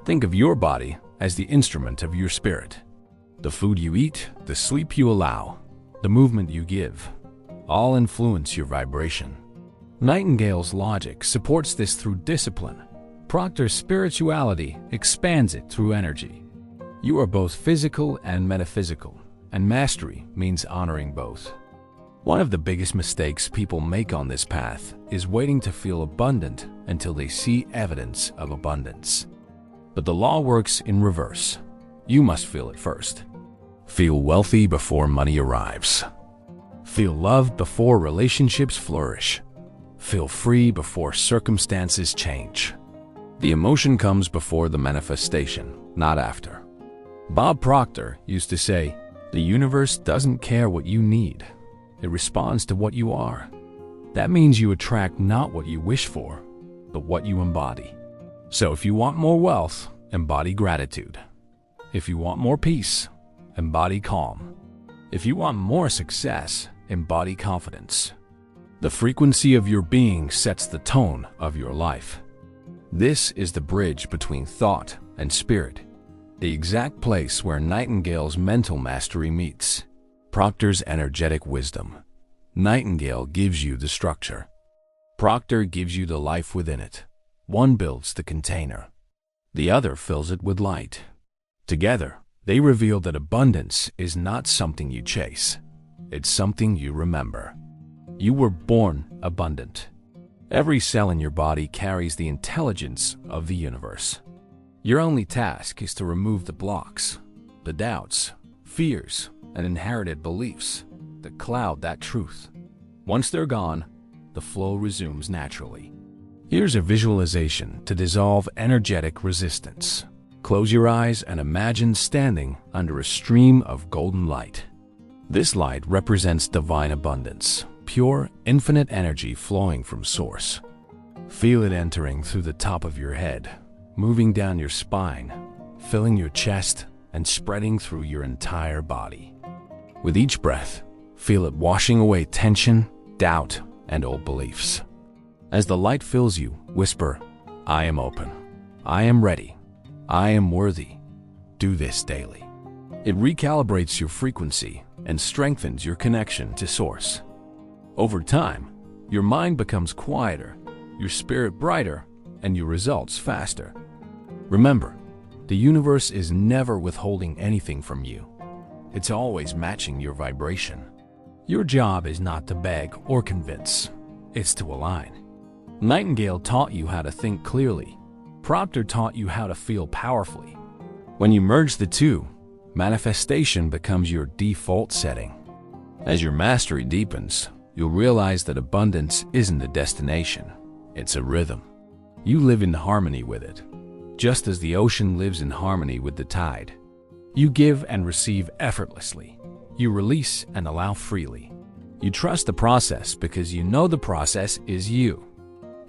Think of your body as the instrument of your spirit. The food you eat, the sleep you allow, the movement you give, all influence your vibration. Nightingale's logic supports this through discipline. Proctor's spirituality expands it through energy. You are both physical and metaphysical, and mastery means honoring both. One of the biggest mistakes people make on this path is waiting to feel abundant until they see evidence of abundance. But the law works in reverse. you must feel it first. Feel wealthy before money arrives. Feel loved before relationships flourish. Feel free before circumstances change. The emotion comes before the manifestation, not after. Bob Proctor used to say, "The universe doesn't care what you need. It responds to what you are." That means you attract not what you wish for, but what you embody. So if you want more wealth, embody gratitude. If you want more peace, embody calm. If you want more success, embody confidence. The frequency of your being sets the tone of your life. This is the bridge between thought and spirit, the exact place where Nightingale's mental mastery meets Proctor's energetic wisdom. Nightingale gives you the structure. Proctor gives you the life within it. One builds the container. The other fills it with light. Together, they reveal that abundance is not something you chase. It's something you remember. You were born abundant. Every cell in your body carries the intelligence of the universe. Your only task is to remove the blocks, the doubts, fears, and inherited beliefs that cloud that truth. Once they're gone, the flow resumes naturally. Here's a visualization to dissolve energetic resistance. Close your eyes and imagine standing under a stream of golden light. This light represents divine abundance, pure, infinite energy flowing from Source. Feel it entering through the top of your head, moving down your spine, filling your chest, and spreading through your entire body. With each breath, feel it washing away tension, doubt, and old beliefs. As the light fills you, whisper, "I am open. I am ready. I am worthy." Do this daily. It recalibrates your frequency and strengthens your connection to Source. Over time, your mind becomes quieter, your spirit brighter, and your results faster. Remember, the universe is never withholding anything from you. It's always matching your vibration. Your job is not to beg or convince, it's to align. Nightingale taught you how to think clearly. Proctor taught you how to feel powerfully. When you merge the two, manifestation becomes your default setting. As your mastery deepens, you'll realize that abundance isn't a destination, it's a rhythm. You live in harmony with it, just as the ocean lives in harmony with the tide. You give and receive effortlessly. You release and allow freely. You trust the process because you know the process is you.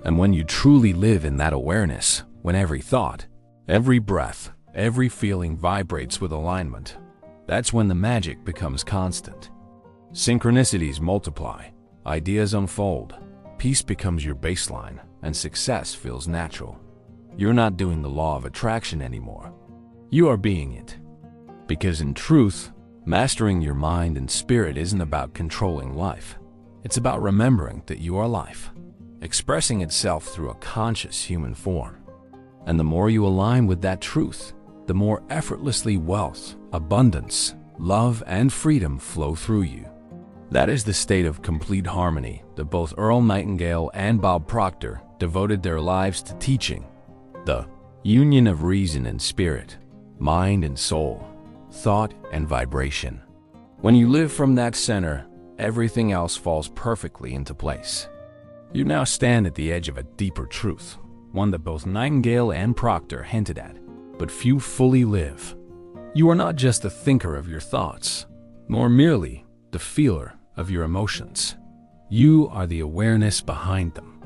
And when you truly live in that awareness, when every thought, every breath, every feeling vibrates with alignment, that's when the magic becomes constant. Synchronicities multiply, ideas unfold, peace becomes your baseline, and success feels natural. You're not doing the law of attraction anymore. You are being it. Because in truth, mastering your mind and spirit isn't about controlling life. It's about remembering that you are life, expressing itself through a conscious human form. And the more you align with that truth, the more effortlessly wealth, abundance, love, and freedom flow through you. That is the state of complete harmony that both Earl Nightingale and Bob Proctor devoted their lives to teaching. The union of reason and spirit, mind and soul, thought and vibration. When you live from that center, everything else falls perfectly into place. You now stand at the edge of a deeper truth, one that both Nightingale and Proctor hinted at, but few fully live. You are not just the thinker of your thoughts, nor merely the feeler of your emotions. You are the awareness behind them.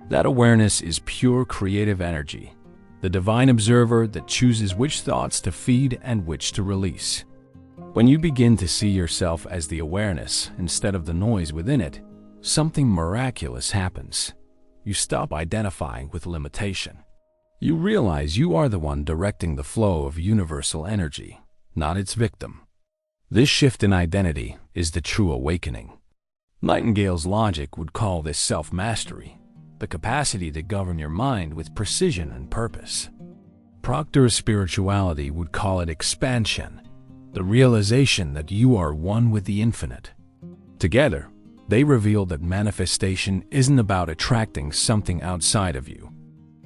That awareness is pure creative energy, the divine observer that chooses which thoughts to feed and which to release. When you begin to see yourself as the awareness instead of the noise within it, something miraculous happens. You stop identifying with limitation. You realize you are the one directing the flow of universal energy, not its victim. This shift in identity is the true awakening. Nightingale's logic would call this self-mastery, the capacity to govern your mind with precision and purpose. Proctor's spirituality would call it expansion, the realization that you are one with the infinite. Together, they reveal that manifestation isn't about attracting something outside of you.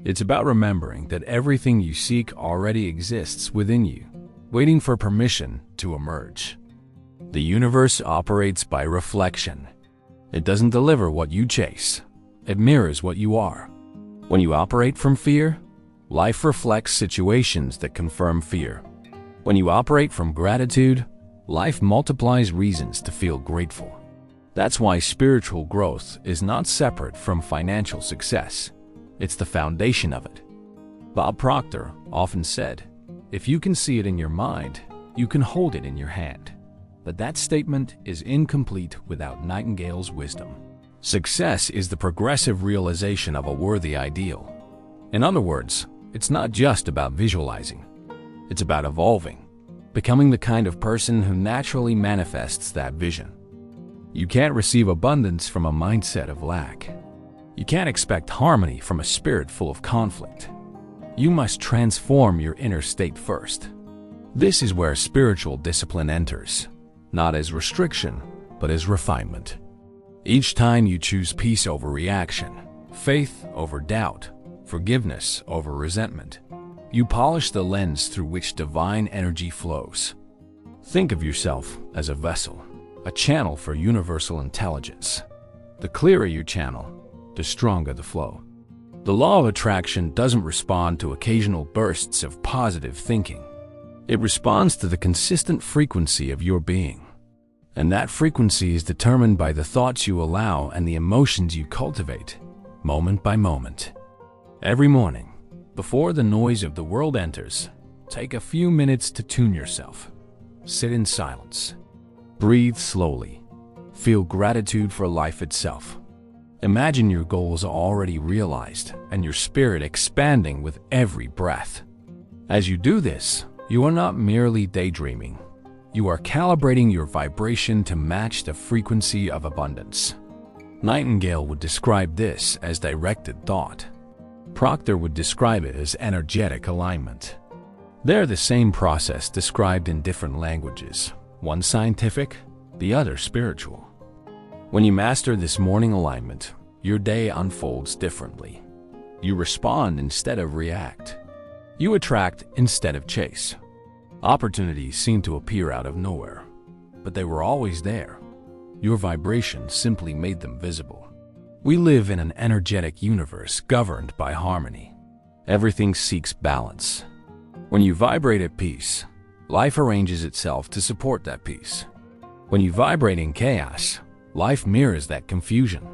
It's about remembering that everything you seek already exists within you. waiting for permission to emerge. The universe operates by reflection. It doesn't deliver what you chase. It mirrors what you are. When you operate from fear, life reflects situations that confirm fear. When you operate from gratitude, life multiplies reasons to feel grateful. That's why spiritual growth is not separate from financial success. It's the foundation of it. Bob Proctor often said, "If you can see it in your mind, you can hold it in your hand." But that statement is incomplete without Nightingale's wisdom. Success is the progressive realization of a worthy ideal. In other words, it's not just about visualizing. It's about evolving, becoming the kind of person who naturally manifests that vision. You can't receive abundance from a mindset of lack. You can't expect harmony from a spirit full of conflict. You must transform your inner state first. This is where spiritual discipline enters, not as restriction, but as refinement. Each time you choose peace over reaction, faith over doubt, forgiveness over resentment, you polish the lens through which divine energy flows. Think of yourself as a vessel, a channel for universal intelligence. The clearer your channel, the stronger the flow. The law of attraction doesn't respond to occasional bursts of positive thinking. It responds to the consistent frequency of your being. And that frequency is determined by the thoughts you allow and the emotions you cultivate, moment by moment. Every morning, before the noise of the world enters, take a few minutes to tune yourself. Sit in silence. Breathe slowly. Feel gratitude for life itself. Imagine your goals already realized and your spirit expanding with every breath. As you do this, you are not merely daydreaming. You are calibrating your vibration to match the frequency of abundance. Nightingale would describe this as directed thought. Proctor would describe it as energetic alignment. They're the same process described in different languages, one scientific, the other spiritual. When you master this morning alignment, your day unfolds differently. You respond instead of react. You attract instead of chase. Opportunities seem to appear out of nowhere, but they were always there. Your vibration simply made them visible. We live in an energetic universe governed by harmony. Everything seeks balance. When you vibrate at peace, life arranges itself to support that peace. When you vibrate in chaos, life mirrors that confusion.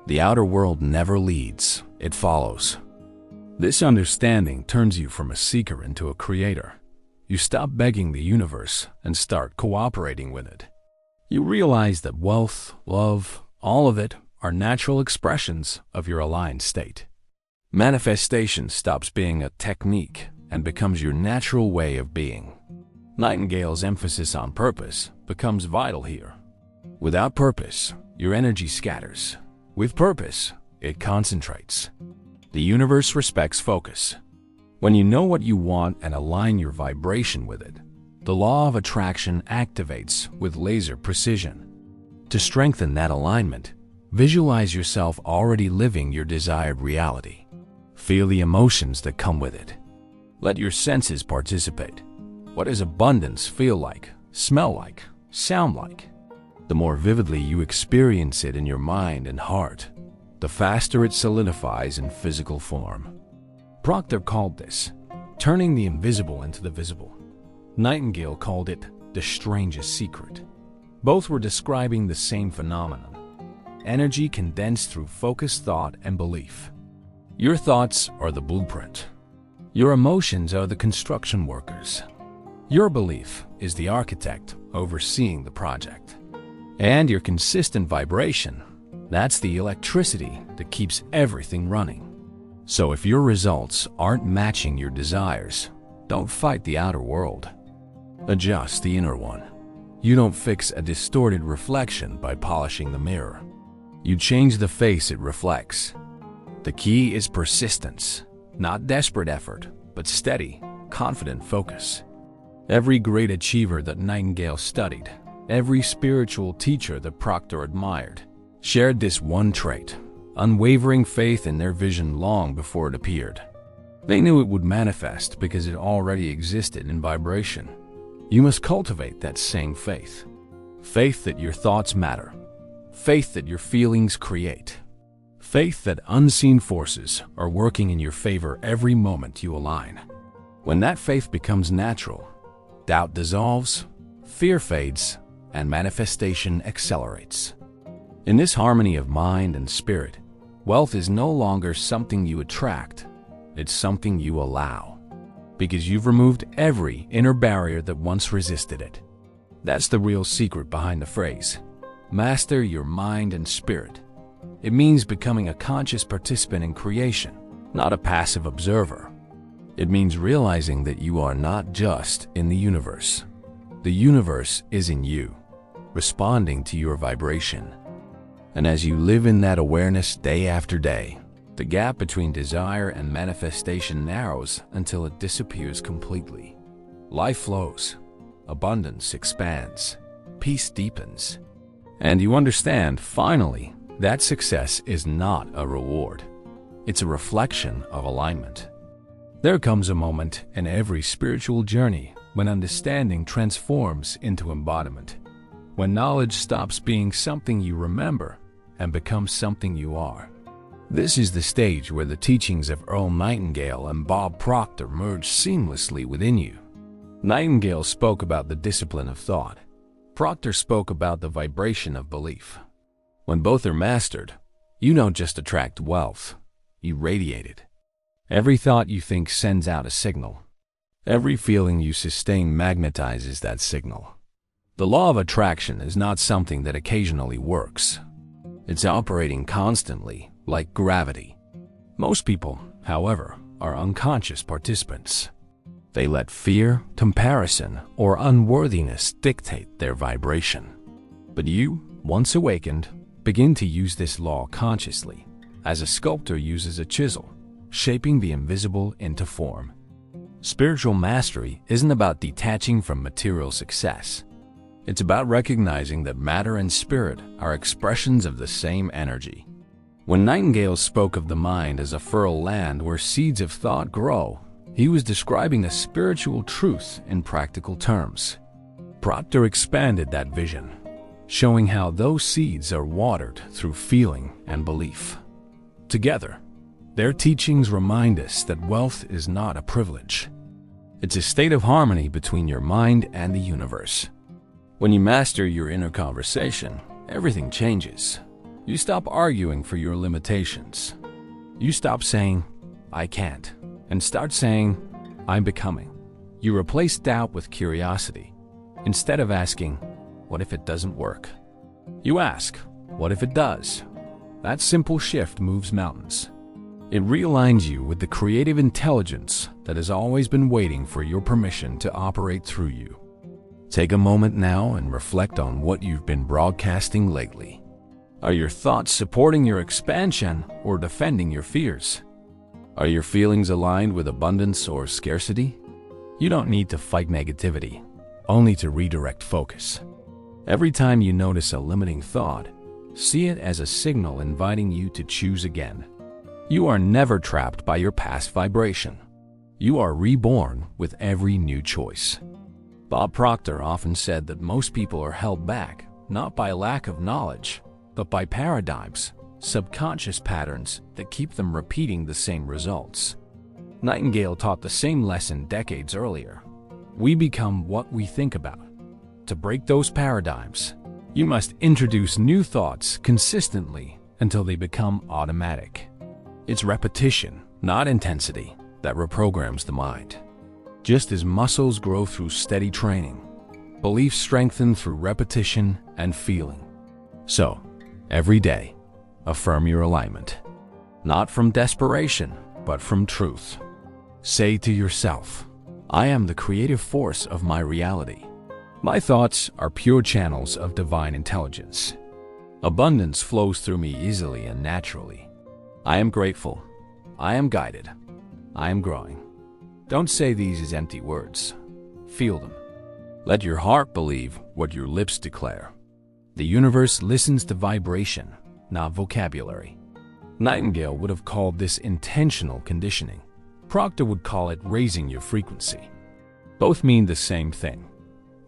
The outer world never leads, it follows. This understanding turns you from a seeker into a creator. You stop begging the universe and start cooperating with it. You realize that wealth, love, all of it are natural expressions of your aligned state. Manifestation stops being a technique and becomes your natural way of being. Nightingale's emphasis on purpose becomes vital here. Without purpose, your energy scatters. With purpose, it concentrates. The universe respects focus. When you know what you want and align your vibration with it, the law of attraction activates with laser precision. To strengthen that alignment, visualize yourself already living your desired reality. Feel the emotions that come with it. Let your senses participate. What does abundance feel like, smell like, sound like? The more vividly you experience it in your mind and heart, the faster it solidifies in physical form. Proctor called this turning the invisible into the visible. Nightingale called it the strangest secret. Both were describing the same phenomenon. Energy condensed through focused thought and belief. Your thoughts are the blueprint. Your emotions are the construction workers. Your belief is the architect overseeing the project. And your consistent vibration, that's the electricity that keeps everything running. So if your results aren't matching your desires, don't fight the outer world. Adjust the inner one. You don't fix a distorted reflection by polishing the mirror. You change the face it reflects. The key is persistence, not desperate effort, but steady, confident focus. Every great achiever that Nightingale studied, every spiritual teacher that Proctor admired, shared this one trait: unwavering faith in their vision long before it appeared. They knew it would manifest because it already existed in vibration. You must cultivate that same faith. Faith that your thoughts matter. Faith that your feelings create. Faith that unseen forces are working in your favor every moment you align. When that faith becomes natural, doubt dissolves, fear fades, and manifestation accelerates. In this harmony of mind and spirit, wealth is no longer something you attract, it's something you allow, because you've removed every inner barrier that once resisted it. That's the real secret behind the phrase, master your mind and spirit. It means becoming a conscious participant in creation, not a passive observer. It means realizing that you are not just in the universe. The universe is in you, responding to your vibration. And as you live in that awareness day after day, the gap between desire and manifestation narrows until it disappears completely. Life flows, abundance expands, peace deepens, and you understand, finally, that success is not a reward. It's a reflection of alignment. There comes a moment in every spiritual journey when understanding transforms into embodiment, when knowledge stops being something you remember and becomes something you are. This is the stage where the teachings of Earl Nightingale and Bob Proctor merge seamlessly within you. Nightingale spoke about the discipline of thought. Proctor spoke about the vibration of belief. When both are mastered, you don't just attract wealth, you radiate it. Every thought you think sends out a signal. Every feeling you sustain magnetizes that signal. The law of attraction is not something that occasionally works. It's operating constantly, like gravity. Most people, however, are unconscious participants. They let fear, comparison, or unworthiness dictate their vibration. But you, once awakened, begin to use this law consciously, as a sculptor uses a chisel, shaping the invisible into form. Spiritual mastery isn't about detaching from material success. It's about recognizing that matter and spirit are expressions of the same energy. When Nightingale spoke of the mind as a fertile land where seeds of thought grow, he was describing a spiritual truth in practical terms. Proctor expanded that vision, showing how those seeds are watered through feeling and belief. Together, their teachings remind us that wealth is not a privilege. It's a state of harmony between your mind and the universe. When you master your inner conversation, everything changes. You stop arguing for your limitations. You stop saying, "I can't," and start saying, "I'm becoming." You replace doubt with curiosity. Instead of asking, "What if it doesn't work?" you ask, "What if it does?" That simple shift moves mountains. It realigns you with the creative intelligence that has always been waiting for your permission to operate through you. Take a moment now and reflect on what you've been broadcasting lately. Are your thoughts supporting your expansion or defending your fears? Are your feelings aligned with abundance or scarcity? You don't need to fight negativity, only to redirect focus. Every time you notice a limiting thought, see it as a signal inviting you to choose again. You are never trapped by your past vibration. You are reborn with every new choice. Bob Proctor often said that most people are held back, not by lack of knowledge, but by paradigms, subconscious patterns that keep them repeating the same results. Nightingale taught the same lesson decades earlier. We become what we think about. To break those paradigms, you must introduce new thoughts consistently until they become automatic. It's repetition, not intensity, that reprograms the mind. Just as muscles grow through steady training, beliefs strengthen through repetition and feeling. So, every day, affirm your alignment. Not from desperation, but from truth. Say to yourself, "I am the creative force of my reality. My thoughts are pure channels of divine intelligence. Abundance flows through me easily and naturally. I am grateful. I am guided. I am growing." Don't say these as empty words. Feel them. Let your heart believe what your lips declare. The universe listens to vibration, not vocabulary. Nightingale would have called this intentional conditioning. Proctor would call it raising your frequency. Both mean the same thing.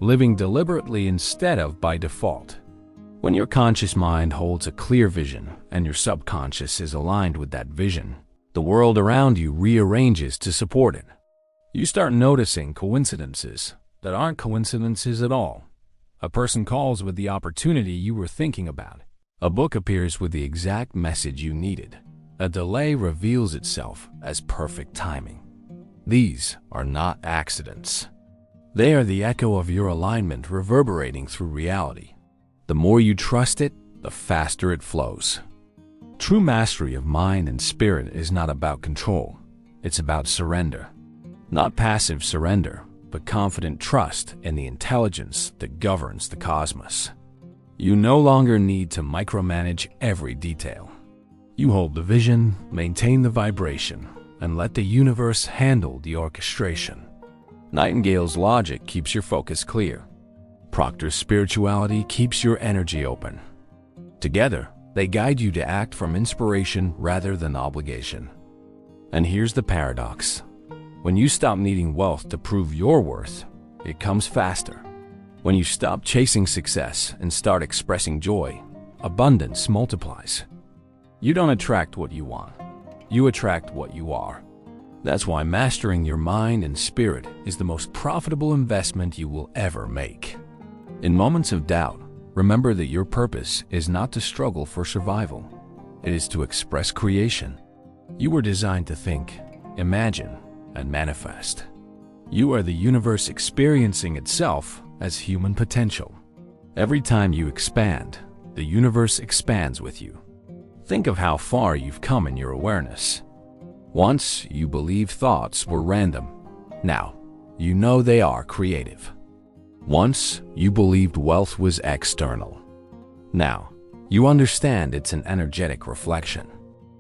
living deliberately instead of by default. When your conscious mind holds a clear vision and your subconscious is aligned with that vision, the world around you rearranges to support it. You start noticing coincidences that aren't coincidences at all. A person calls with the opportunity you were thinking about. A book appears with the exact message you needed. A delay reveals itself as perfect timing. These are not accidents. They are the echo of your alignment reverberating through reality. The more you trust it, the faster it flows. True mastery of mind and spirit is not about control. It's about surrender. Not passive surrender, but confident trust in the intelligence that governs the cosmos. You no longer need to micromanage every detail. You hold the vision, maintain the vibration, and let the universe handle the orchestration. Nightingale's logic keeps your focus clear. Proctor's spirituality keeps your energy open. Together, they guide you to act from inspiration rather than obligation. And here's the paradox. When you stop needing wealth to prove your worth, it comes faster. When you stop chasing success and start expressing joy, abundance multiplies. You don't attract what you want. You attract what you are. That's why mastering your mind and spirit is the most profitable investment you will ever make. In moments of doubt, remember that your purpose is not to struggle for survival. It is to express creation. You were designed to think, imagine, and manifest. You are the universe experiencing itself as human potential. Every time you expand, the universe expands with you. Think of how far you've come in your awareness. Once you believed thoughts were random. Now, you know they are creative. Once you believed wealth was external. Now, you understand it's an energetic reflection.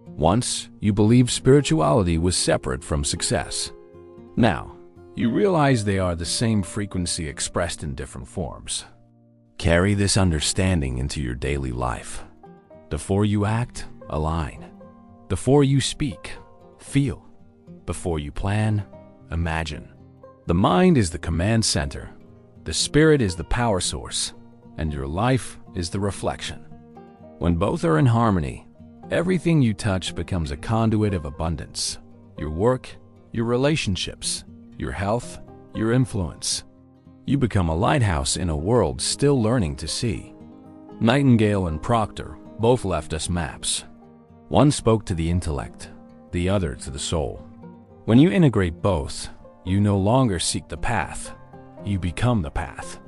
Once you believed spirituality was separate from success. Now, you realize they are the same frequency expressed in different forms. Carry this understanding into your daily life. Before you act, align. Before you speak, feel. Before you plan, imagine. The mind is the command center. The spirit is the power source, and your life is the reflection. When both are in harmony, everything you touch becomes a conduit of abundance. Your work, your relationships, your health, your influence. You become a lighthouse in a world still learning to see. Nightingale and Proctor both left us maps. One spoke to the intellect, the other to the soul. When you integrate both, you no longer seek the path. You become the path.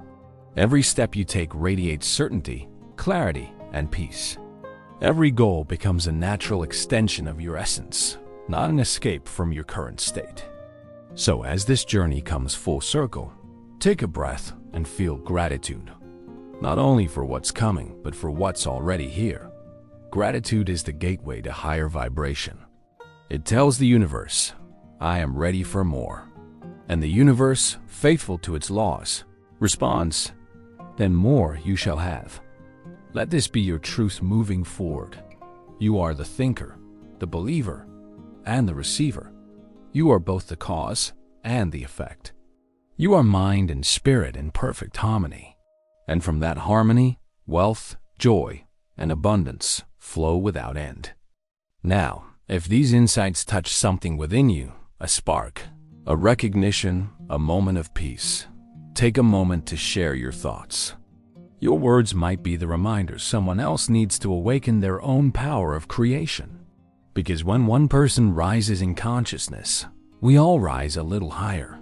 Every step you take radiates certainty, clarity, and peace. Every goal becomes a natural extension of your essence, not an escape from your current state. So as this journey comes full circle, take a breath and feel gratitude, not only for what's coming, but for what's already here. Gratitude is the gateway to higher vibration. It tells the universe, I am ready for more. And the universe, faithful to its laws, responds, then more you shall have. Let this be your truth moving forward. You are the thinker, the believer, and the receiver. You are both the cause and the effect. You are mind and spirit in perfect harmony. And from that harmony, wealth, joy, and abundance flow without end. Now, if these insights touch something within you, a spark, a recognition, a moment of peace, take a moment to share your thoughts. Your words might be the reminder someone else needs to awaken their own power of creation. Because when one person rises in consciousness, we all rise a little higher.